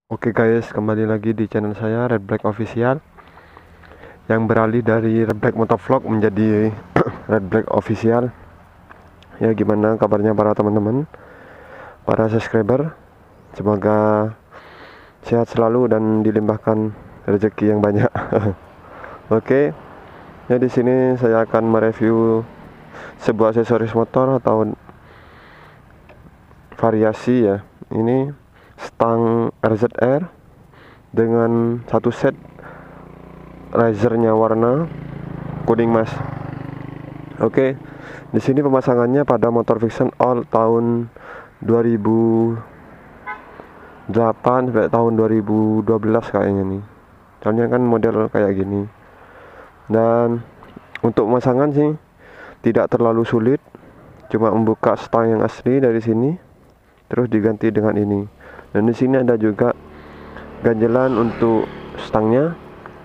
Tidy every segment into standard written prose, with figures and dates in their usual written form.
Oke guys, kembali lagi di channel saya Red Black Official yang beralih dari Red Black Motovlog menjadi Red Black Official. Ya, gimana kabarnya para teman-teman, para subscriber? Semoga sehat selalu dan dilimpahkan rezeki yang banyak. Oke, ya di sini saya akan mereview sebuah aksesoris motor atau variasi ya. Ini stang RZR dengan satu set risernya warna kuning mas. Oke, di sini pemasangannya pada motor fiction all tahun 2008 sampai tahun 2012 kayaknya nih. Soalnya kan model kayak gini. Dan untuk pemasangan sih tidak terlalu sulit, cuma membuka stang yang asli dari sini terus diganti dengan ini. Dan di sini ada juga ganjelan untuk stangnya.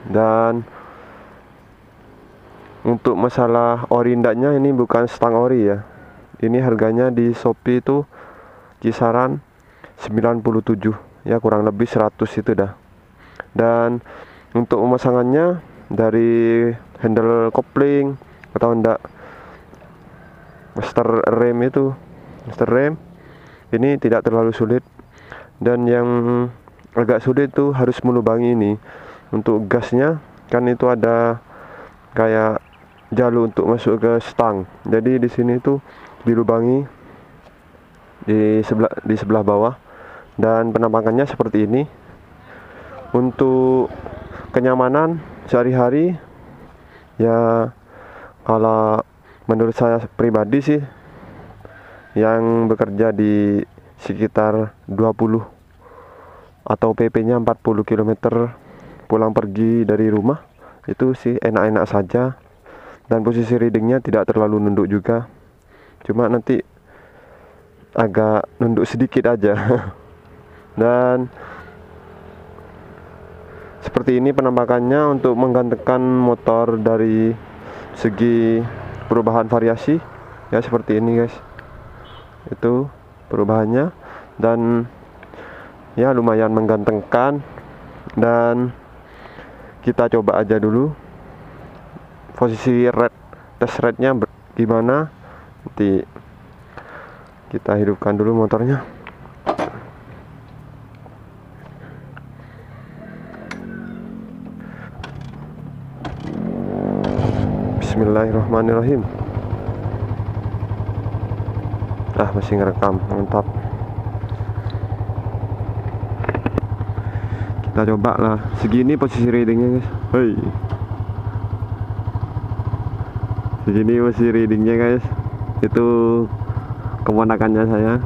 Dan untuk masalah ori ndaknya, ini bukan stang ori ya. Ini harganya di Shopee itu kisaran 97 ya, kurang lebih 100 itu dah. Dan untuk pemasangannya dari handle kopling atau ndak master rem ini tidak terlalu sulit. Dan yang agak sulit itu harus melubangi ini. Untuk gasnya kan itu ada kayak jalur untuk masuk ke stang. Jadi di sini tuh dilubangi di sebelah bawah. Dan penampakannya seperti ini. Untuk kenyamanan sehari-hari ya, kalau menurut saya pribadi sih, yang bekerja di sekitar 20 atau PP-nya 40 km pulang pergi dari rumah, itu sih enak-enak saja. Dan posisi readingnya tidak terlalu nunduk juga, cuma nanti agak nunduk sedikit aja. Dan seperti ini penampakannya untuk menggantengkan motor dari segi perubahan variasi ya, seperti ini guys. Itu perubahannya, dan ya lumayan menggantengkan. Dan kita coba aja dulu posisi tes rednya gimana. Nanti kita hidupkan dulu motornya. Bismillahirrahmanirrahim. Masih ngerekam, mantap. Kita coba lah, segini posisi readingnya guys. Hei, segini posisi readingnya guys. Itu keponakannya saya.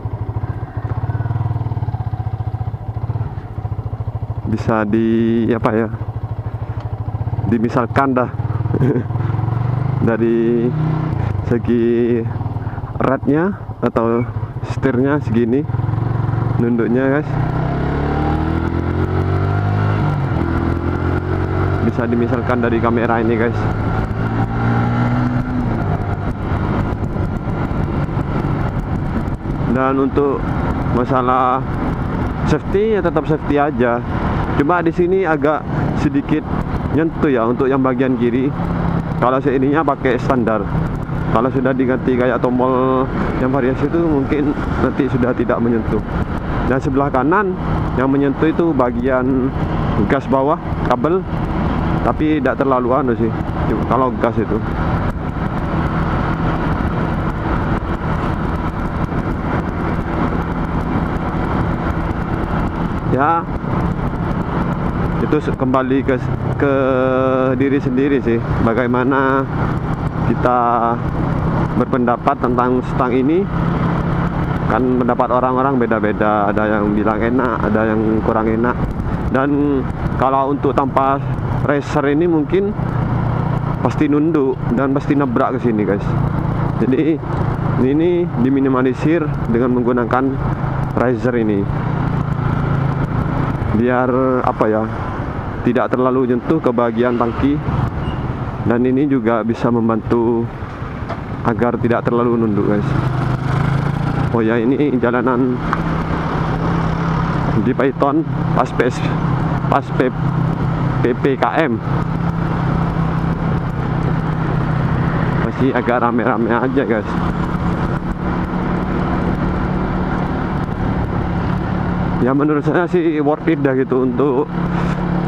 Bisa dimisalkan dah. Dari segi ratnya atau setirnya segini nunduknya guys, bisa dimisalkan dari kamera ini guys. Dan untuk masalah safety ya tetap safety aja, cuma di sini agak sedikit nyentuh ya untuk yang bagian kiri. Kalau seininya pakai standar, kalau sudah diganti kayak tombol yang variasi itu mungkin nanti sudah tidak menyentuh. Dan sebelah kanan yang menyentuh itu bagian gas bawah kabel, tapi tidak terlalu anu sih kalau gas itu. Ya, itu kembali ke diri sendiri sih, bagaimana kita berpendapat tentang stang ini. Kan pendapat orang-orang beda-beda, ada yang bilang enak, ada yang kurang enak. Dan kalau untuk tanpa racer ini mungkin pasti nunduk dan pasti nabrak ke sini guys. Jadi ini diminimalisir dengan menggunakan riser ini, biar tidak terlalu nyentuh ke bagian tangki. Dan ini juga bisa membantu agar tidak terlalu nunduk guys. Oh ya, ini jalanan di Python pas PPKM. Masih agak rame-rame aja guys. Ya menurut saya sih worth it dah gitu untuk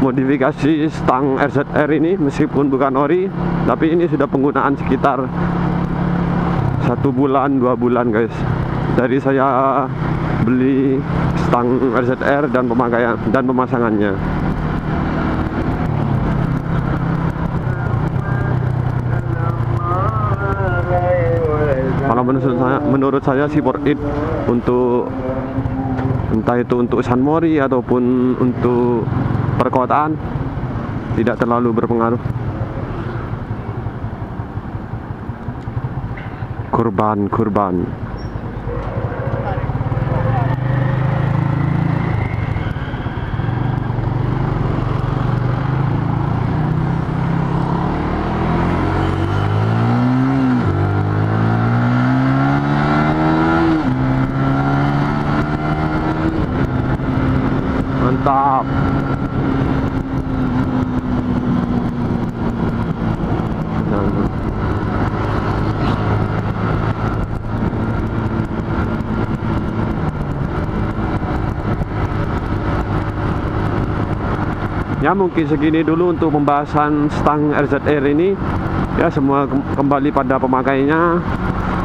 modifikasi stang RZR ini, meskipun bukan ori, tapi ini sudah penggunaan sekitar 1 bulan 2 bulan guys, dari saya beli stang RZR dan pemakaian dan pemasangannya. Kalau menurut saya sih worth it untuk entah itu untuk San Mori ataupun untuk perkotaan, tidak terlalu berpengaruh. Kurban. Mantap. Ya mungkin segini dulu untuk pembahasan stang RZR ini. Ya semua kembali pada pemakainya,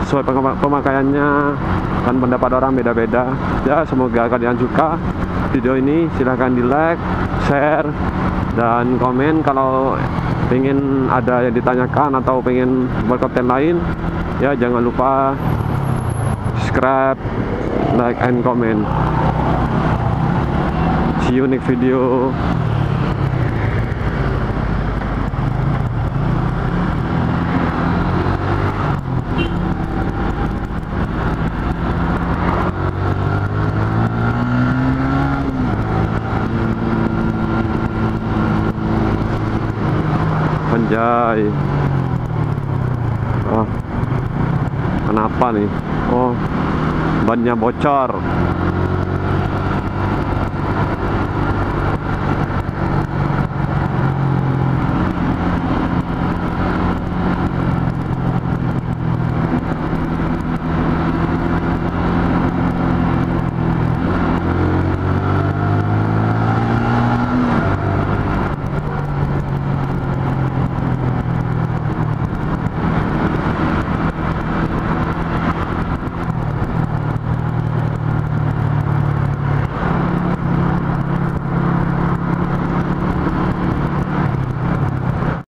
sesuai pemakaiannya, dan pendapat orang beda-beda. Ya semoga kalian suka video ini. Silahkan di like, share, dan komen kalau pengen ada yang ditanyakan atau pengen buat konten lain. Ya jangan lupa subscribe, like, and comment. See you next video. Anjay. Oh, kenapa nih? Oh, bannya bocor.